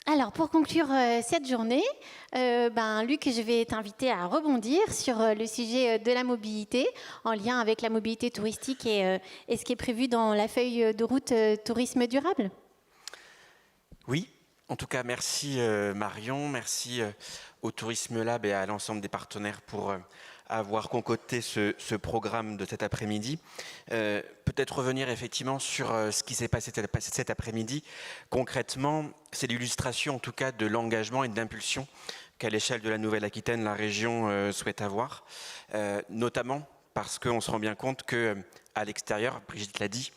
Alors, pour conclure cette journée, Luc, je vais t'inviter à rebondir sur le sujet de la mobilité, en lien avec la mobilité touristique et ce qui est prévu dans la feuille de route tourisme durable. Oui, en tout cas, merci Marion, merci au Tourisme Lab et à l'ensemble des partenaires pour avoir concocté ce programme de cet après-midi. Peut-être revenir effectivement sur ce qui s'est passé cet après-midi. Concrètement, c'est l'illustration en tout cas de l'engagement et de l'impulsion qu'à l'échelle de la Nouvelle-Aquitaine, la région souhaite avoir, notamment parce qu'on se rend bien compte qu'à l'extérieur, Brigitte l'a dit,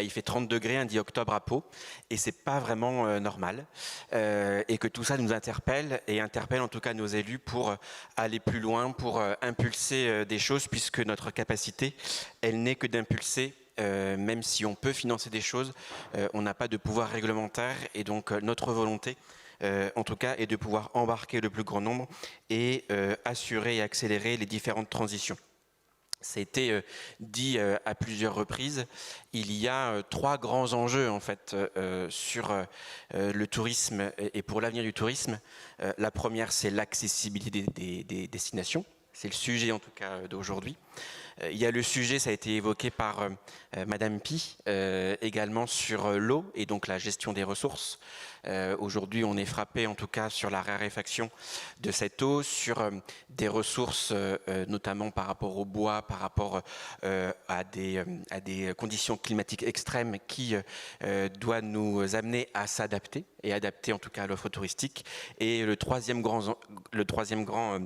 il fait 30 degrés un 10 octobre à Pau et c'est pas vraiment normal et que tout ça nous interpelle et interpelle en tout cas nos élus pour aller plus loin, pour impulser des choses puisque notre capacité, elle n'est que d'impulser. Même si on peut financer des choses, on n'a pas de pouvoir réglementaire et donc notre volonté en tout cas est de pouvoir embarquer le plus grand nombre et assurer et accélérer les différentes transitions. Ça a été dit à plusieurs reprises, il y a trois grands enjeux en fait sur le tourisme et pour l'avenir du tourisme. La première, c'est l'accessibilité des destinations. C'est le sujet en tout cas d'aujourd'hui. Il y a le sujet, ça a été évoqué par Madame Pi, également sur l'eau et donc la gestion des ressources. Aujourd'hui, on est frappé en tout cas sur la raréfaction de cette eau, sur des ressources, notamment par rapport au bois, par rapport à des conditions climatiques extrêmes qui doivent nous amener à s'adapter et adapter en tout cas à l'offre touristique. Et le troisième grand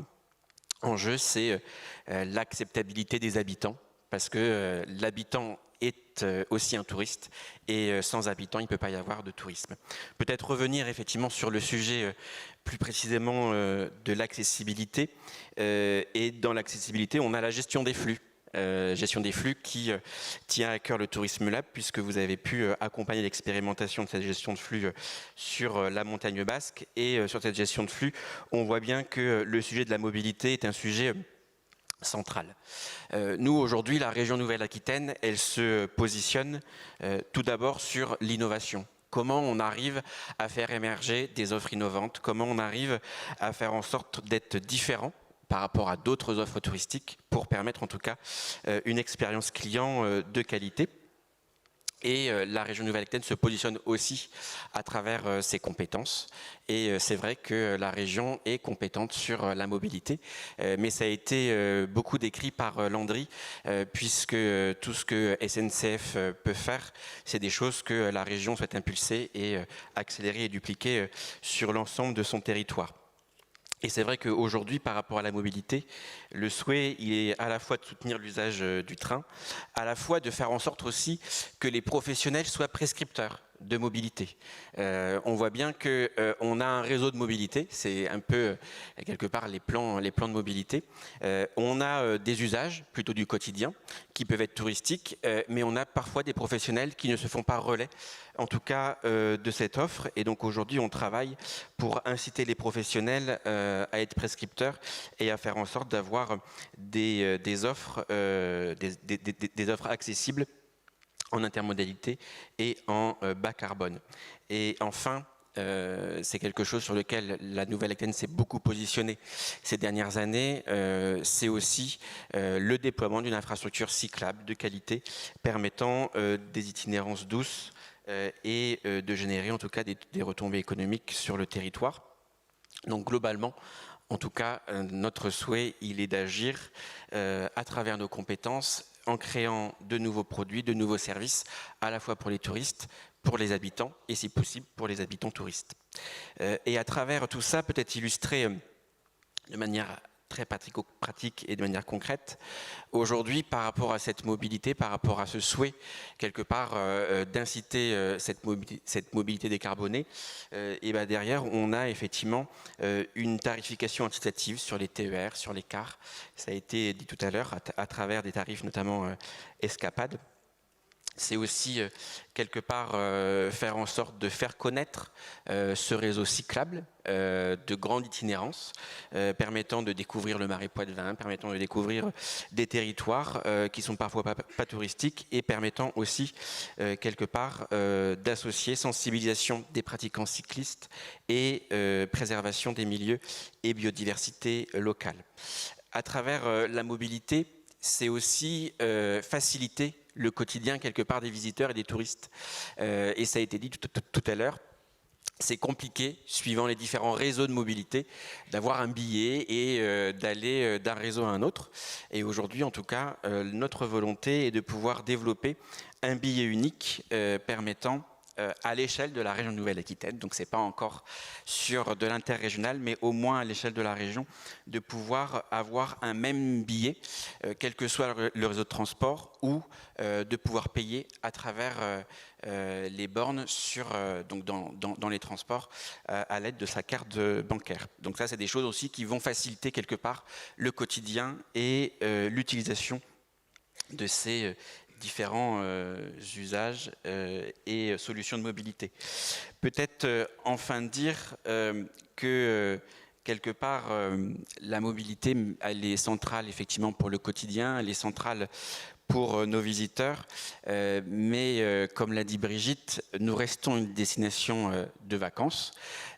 enjeu, c'est l'acceptabilité des habitants, parce que l'habitant est aussi un touriste, et sans habitants, il ne peut pas y avoir de tourisme. Peut-être revenir effectivement sur le sujet plus précisément de l'accessibilité, et dans l'accessibilité, on a la gestion des flux. Gestion des flux qui tient à cœur le Tourisme Lab, puisque vous avez pu accompagner l'expérimentation de cette gestion de flux sur la montagne basque. Et sur cette gestion de flux, on voit bien que le sujet de la mobilité est un sujet central. Nous, aujourd'hui, la région Nouvelle-Aquitaine, elle se positionne tout d'abord sur l'innovation. Comment on arrive à faire émerger des offres innovantes, comment on arrive à faire en sorte d'être différent par rapport à d'autres offres touristiques pour permettre en tout cas une expérience client de qualité. Et la région Nouvelle-Aquitaine se positionne aussi à travers ses compétences. Et c'est vrai que la région est compétente sur la mobilité. Mais ça a été beaucoup décrit par Landry, puisque tout ce que SNCF peut faire, c'est des choses que la région souhaite impulser et accélérer et dupliquer sur l'ensemble de son territoire. Et c'est vrai qu'aujourd'hui, par rapport à la mobilité, le souhait, il est à la fois de soutenir l'usage du train, à la fois de faire en sorte aussi que les professionnels soient prescripteurs de mobilité. On voit bien qu'on a un réseau de mobilité, c'est un peu quelque part les plans de mobilité. On a des usages plutôt du quotidien qui peuvent être touristiques, mais on a parfois des professionnels qui ne se font pas relais, en tout cas de cette offre. Et donc aujourd'hui, on travaille pour inciter les professionnels à être prescripteurs et à faire en sorte d'avoir des offres accessibles en intermodalité et en bas carbone. Et enfin, c'est quelque chose sur lequel la Nouvelle-Aquitaine s'est beaucoup positionnée ces dernières années, c'est aussi le déploiement d'une infrastructure cyclable de qualité permettant des itinérances douces et de générer en tout cas des retombées économiques sur le territoire. Donc globalement, en tout cas, notre souhait, il est d'agir à travers nos compétences en créant de nouveaux produits, de nouveaux services, à la fois pour les touristes, pour les habitants et si possible pour les habitants touristes. Et à travers tout ça, peut-être illustrer de manière très pratique et de manière concrète, aujourd'hui par rapport à cette mobilité, par rapport à ce souhait quelque part d'inciter cette mobilité décarbonée, et ben derrière on a effectivement une tarification incitative sur les TER, sur les cars, ça a été dit tout à l'heure à travers des tarifs notamment escapades. c'est aussi quelque part faire en sorte de faire connaître ce réseau cyclable de grande itinérance, permettant de découvrir le Marais Poitevin, permettant de découvrir des territoires qui sont parfois pas touristiques, et permettant aussi quelque part d'associer sensibilisation des pratiquants cyclistes et préservation des milieux et biodiversité locale. À travers la mobilité, c'est aussi faciliter le quotidien quelque part des visiteurs et des touristes. Et ça a été dit tout à l'heure, c'est compliqué, suivant les différents réseaux de mobilité, d'avoir un billet et d'aller d'un réseau à un autre. Et aujourd'hui, en tout cas, notre volonté est de pouvoir développer un billet unique permettant à l'échelle de la région Nouvelle-Aquitaine, donc ce n'est pas encore sur de l'interrégional, mais au moins à l'échelle de la région, de pouvoir avoir un même billet, quel que soit le réseau de transport, ou de pouvoir payer à travers les bornes donc dans les transports à l'aide de sa carte bancaire. Donc ça, c'est des choses aussi qui vont faciliter quelque part le quotidien et l'utilisation de ces différents usages et solutions de mobilité. Peut-être enfin dire que quelque part la mobilité, elle est centrale effectivement pour le quotidien, elle est centrale pour nos visiteurs, mais comme l'a dit Brigitte, nous restons une destination de vacances.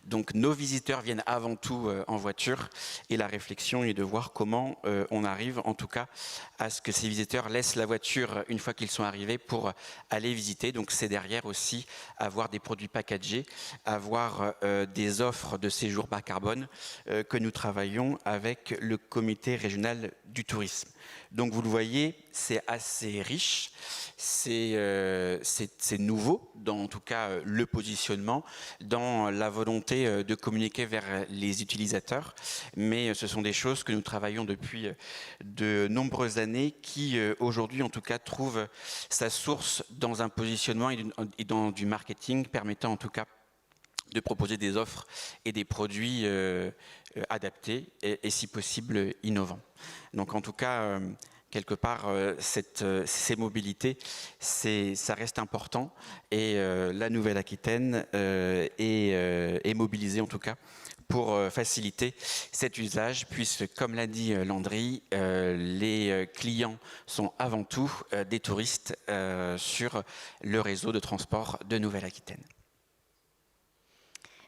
Donc nos visiteurs viennent avant tout en voiture, et la réflexion est de voir comment on arrive en tout cas à ce que ces visiteurs laissent la voiture une fois qu'ils sont arrivés pour aller visiter. Donc c'est derrière aussi avoir des produits packagés, avoir des offres de séjour bas carbone que nous travaillons avec le comité régional du tourisme. Donc vous le voyez, c'est assez riche, c'est nouveau dans en tout cas le positionnement, dans la volonté de communiquer vers les utilisateurs, mais ce sont des choses que nous travaillons depuis de nombreuses années qui aujourd'hui en tout cas trouvent sa source dans un positionnement et dans du marketing permettant en tout cas de proposer des offres et des produits adaptés et si possible innovants. Donc en tout cas, quelque part, ces mobilités, ça reste important, et la Nouvelle-Aquitaine est mobilisée en tout cas pour faciliter cet usage, puisque comme l'a dit Landry, les clients sont avant tout des touristes sur le réseau de transport de Nouvelle-Aquitaine.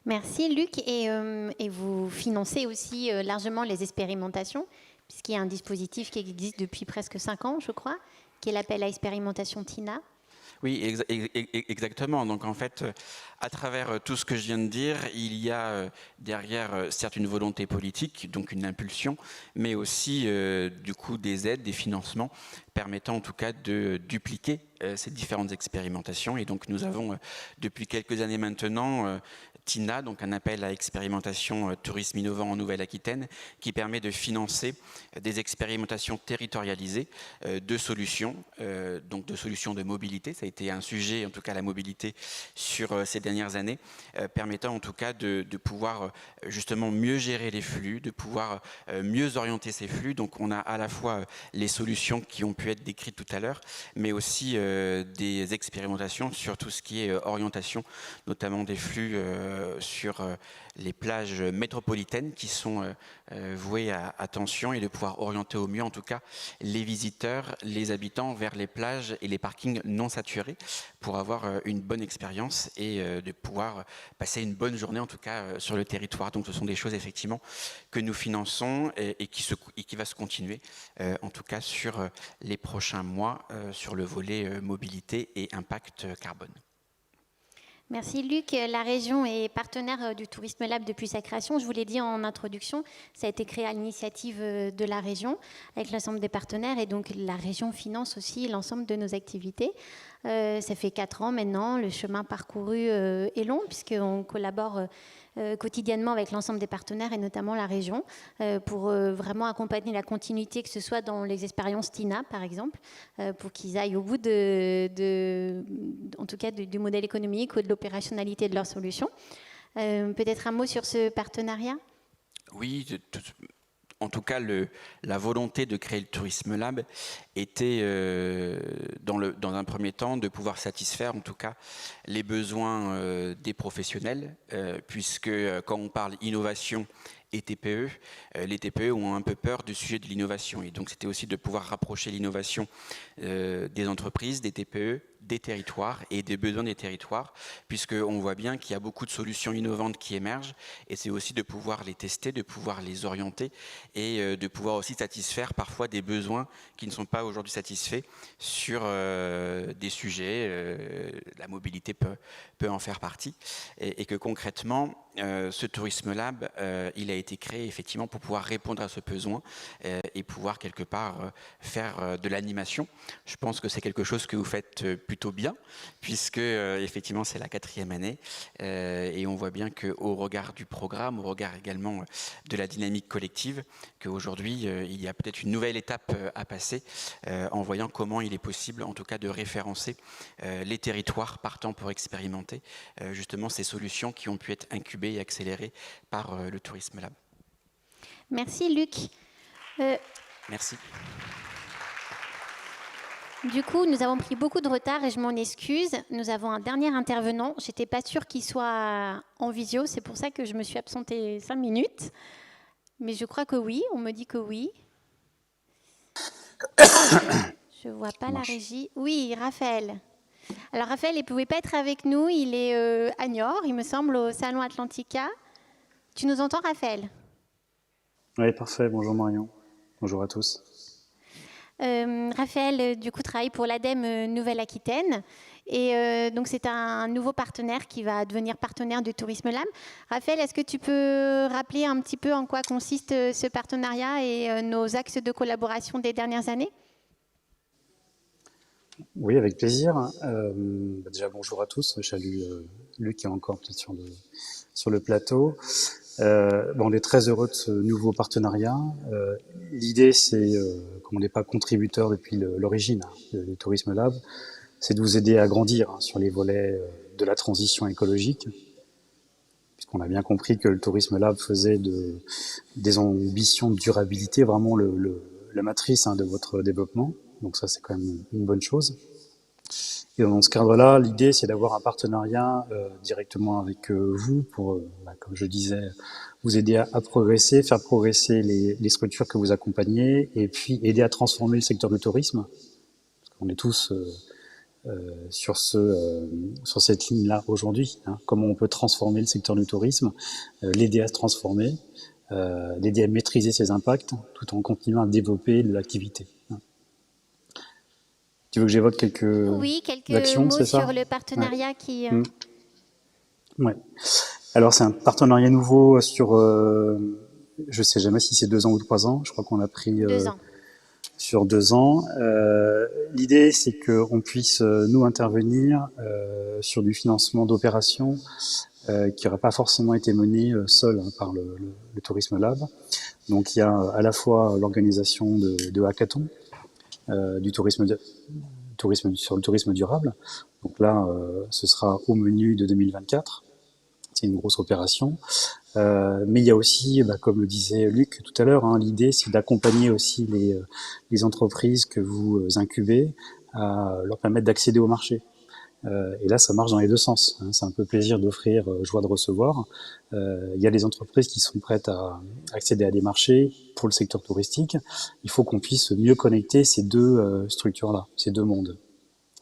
Merci Luc, et vous financez aussi largement les expérimentations, puisqu'il y a un dispositif qui existe depuis presque 5 ans, je crois, qui est l'appel à expérimentation TINA. Oui, exactement. Donc en fait, à travers tout ce que je viens de dire, il y a derrière certes une volonté politique, donc une impulsion, mais aussi du coup des aides, des financements permettant en tout cas de dupliquer ces différentes expérimentations. Et donc nous avons depuis quelques années maintenant TINA, donc un appel à expérimentation tourisme innovant en Nouvelle-Aquitaine, qui permet de financer des expérimentations territorialisées de solutions, donc de solutions de mobilité. Ça a été un sujet, en tout cas la mobilité, sur ces dernières années, permettant en tout cas de pouvoir justement mieux gérer les flux, de pouvoir mieux orienter ces flux. Donc on a à la fois les solutions qui ont pu être décrites tout à l'heure, mais aussi des expérimentations sur tout ce qui est orientation, notamment des flux sur les plages métropolitaines qui sont vouées à attention, et de pouvoir orienter au mieux en tout cas les visiteurs, les habitants vers les plages et les parkings non saturés pour avoir une bonne expérience et de pouvoir passer une bonne journée en tout cas sur le territoire. Donc ce sont des choses effectivement que nous finançons et qui va se continuer en tout cas sur les prochains mois sur le volet mobilité et impact carbone. Merci Luc. La région est partenaire du Tourisme Lab depuis sa création. Je vous l'ai dit en introduction, ça a été créé à l'initiative de la région avec l'ensemble des partenaires, et donc la région finance aussi l'ensemble de nos activités. Ça fait 4 ans maintenant. Le chemin parcouru est long puisqu'on collabore quotidiennement avec l'ensemble des partenaires et notamment la région pour vraiment accompagner la continuité, que ce soit dans les expériences TINA par exemple, pour qu'ils aillent au bout en tout cas du modèle économique ou de l'opérationnalité de leurs solutions. Peut-être un mot sur ce partenariat ? Oui, en tout cas, la volonté de créer le Tourisme Lab était, dans un premier temps, de pouvoir satisfaire, en tout cas, les besoins des professionnels, puisque quand on parle innovation et TPE, les TPE ont un peu peur du sujet de l'innovation. Et donc, c'était aussi de pouvoir rapprocher l'innovation des entreprises, des TPE, des territoires et des besoins des territoires, puisqu'on voit bien qu'il y a beaucoup de solutions innovantes qui émergent, et c'est aussi de pouvoir les tester, de pouvoir les orienter, et de pouvoir aussi satisfaire parfois des besoins qui ne sont pas aujourd'hui satisfaits sur des sujets, la mobilité peut en faire partie, et que concrètement, ce Tourisme Lab, il a été créé effectivement pour pouvoir répondre à ce besoin et pouvoir quelque part faire de l'animation. Je pense que c'est quelque chose que vous faites plutôt bien, puisque effectivement c'est la 4e année, et on voit bien qu'au regard du programme, au regard également de la dynamique collective, qu'aujourd'hui il y a peut-être une nouvelle étape à passer, en voyant comment il est possible en tout cas de référencer les territoires partant pour expérimenter justement ces solutions qui ont pu être incubées et accélérées par le Tourisme Lab. Merci Luc. Merci. Du coup, nous avons pris beaucoup de retard et je m'en excuse. Nous avons un dernier intervenant. Je n'étais pas sûre qu'il soit en visio, c'est pour ça que je me suis absentée 5 minutes. Mais je crois que oui, on me dit que oui. Je ne vois pas la régie. Oui, Raphaël. Alors Raphaël, il ne pouvait pas être avec nous, il est à Niort, il me semble, au Salon Atlantica. Tu nous entends, Raphaël? Oui, parfait. Bonjour Marion. Bonjour à tous. Raphaël, du coup, travaille pour l'ADEME Nouvelle-Aquitaine. Et donc, c'est un nouveau partenaire qui va devenir partenaire du Tourisme Lab. Raphaël, est-ce que tu peux rappeler un petit peu en quoi consiste ce partenariat et nos axes de collaboration des dernières années? Oui, avec plaisir. Déjà, bonjour à tous. Je salue Luc qui est encore peut-être sur le plateau. On est très heureux de ce nouveau partenariat. L'idée, c'est, comme on n'est pas contributeur depuis l'origine du Tourisme Lab, c'est de vous aider à grandir sur les volets de la transition écologique, puisqu'on a bien compris que le Tourisme Lab faisait des ambitions de durabilité vraiment la matrice de votre développement. Donc ça, c'est quand même une bonne chose. Et dans ce cadre-là, l'idée, c'est d'avoir un partenariat directement avec vous pour, comme je disais, vous aider à progresser, faire progresser les structures que vous accompagnez et puis aider à transformer le secteur du tourisme. Parce qu'on est tous sur cette ligne-là aujourd'hui. Comment on peut transformer le secteur du tourisme, l'aider à se transformer, l'aider à maîtriser ses impacts tout en continuant à développer de l'activité. Tu veux que j'évoque quelques actions, mots c'est ça? sur le partenariat qui... Ouais. Alors, c'est un partenariat nouveau sur, je sais jamais si c'est 2 ans ou 3 ans. Je crois qu'on a pris 2 ans. sur 2 ans. L'idée, c'est qu'on puisse, nous, intervenir sur du financement d'opérations qui n'auraient pas forcément été menées seules par le Tourisme Lab. Donc, il y a à la fois l'organisation de hackathons, du tourisme sur le tourisme durable. Donc là, ce sera au menu de 2024. C'est une grosse opération. Mais il y a aussi, comme le disait Luc tout à l'heure, l'idée c'est d'accompagner aussi les entreprises que vous incubez à leur permettre d'accéder au marché. Et là, ça marche dans les deux sens. C'est un peu plaisir d'offrir, joie de recevoir. Il y a des entreprises qui sont prêtes à accéder à des marchés pour le secteur touristique. Il faut qu'on puisse mieux connecter ces deux structures-là, ces deux mondes.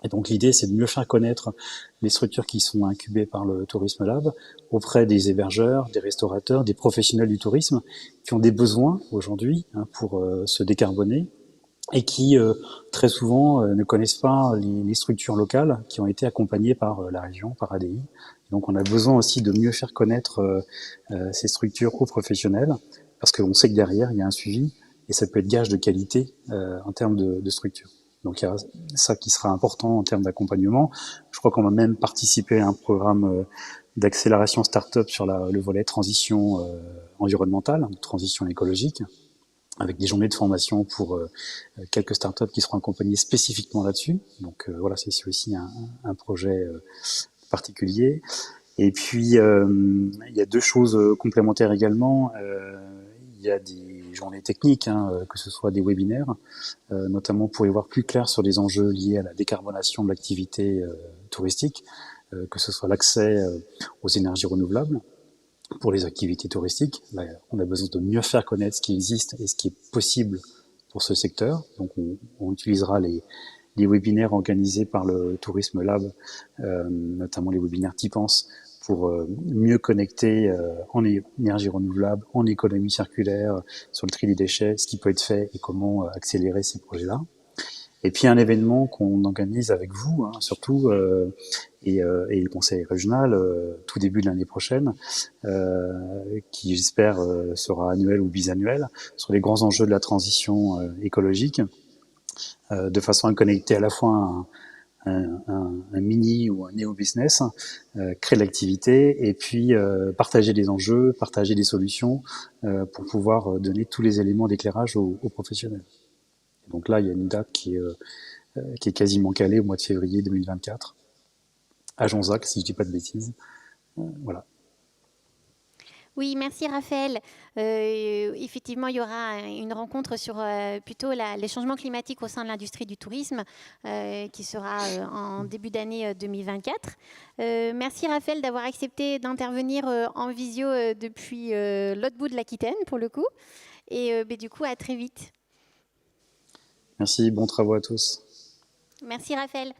Et donc l'idée, c'est de mieux faire connaître les structures qui sont incubées par le Tourisme Lab auprès des hébergeurs, des restaurateurs, des professionnels du tourisme qui ont des besoins aujourd'hui pour se décarboner et qui très souvent ne connaissent pas les structures locales qui ont été accompagnées par la région, par ADI. Donc on a besoin aussi de mieux faire connaître ces structures aux professionnels parce qu'on sait que derrière, il y a un suivi et ça peut être gage de qualité en termes de structure. Donc il y a ça qui sera important en termes d'accompagnement. Je crois qu'on va même participer à un programme d'accélération start-up sur le volet transition environnementale, transition écologique, avec des journées de formation pour quelques start-up qui seront accompagnées spécifiquement là-dessus. Donc voilà, c'est aussi un projet particulier. Et puis il y a deux choses complémentaires également. Il y a des des journées techniques, que ce soit des webinaires, notamment pour y voir plus clair sur des enjeux liés à la décarbonation de l'activité touristique, que ce soit l'accès aux énergies renouvelables pour les activités touristiques. Là, on a besoin de mieux faire connaître ce qui existe et ce qui est possible pour ce secteur. Donc on utilisera les webinaires organisés par le Tourisme Lab, notamment les webinaires Tipens, pour mieux connecter en énergie renouvelable, en économie circulaire, sur le tri des déchets, ce qui peut être fait et comment accélérer ces projets-là. Et puis un événement qu'on organise avec vous, surtout, et le conseil régional, tout début de l'année prochaine, qui j'espère sera annuel ou bisannuel, sur les grands enjeux de la transition écologique, de façon à connecter à la fois un mini ou un néo-business, créer de l'activité et puis partager des enjeux, partager des solutions pour pouvoir donner tous les éléments d'éclairage aux professionnels. Donc là, il y a une date qui est quasiment calée au mois de février 2024, à Jonzac, si je ne dis pas de bêtises. Voilà. Oui, merci Raphaël. Effectivement, il y aura une rencontre sur plutôt les changements climatiques au sein de l'industrie du tourisme qui sera en début d'année 2024. Merci Raphaël d'avoir accepté d'intervenir en visio depuis l'autre bout de l'Aquitaine pour le coup. Et du coup, à très vite. Merci, bons travaux à tous. Merci Raphaël.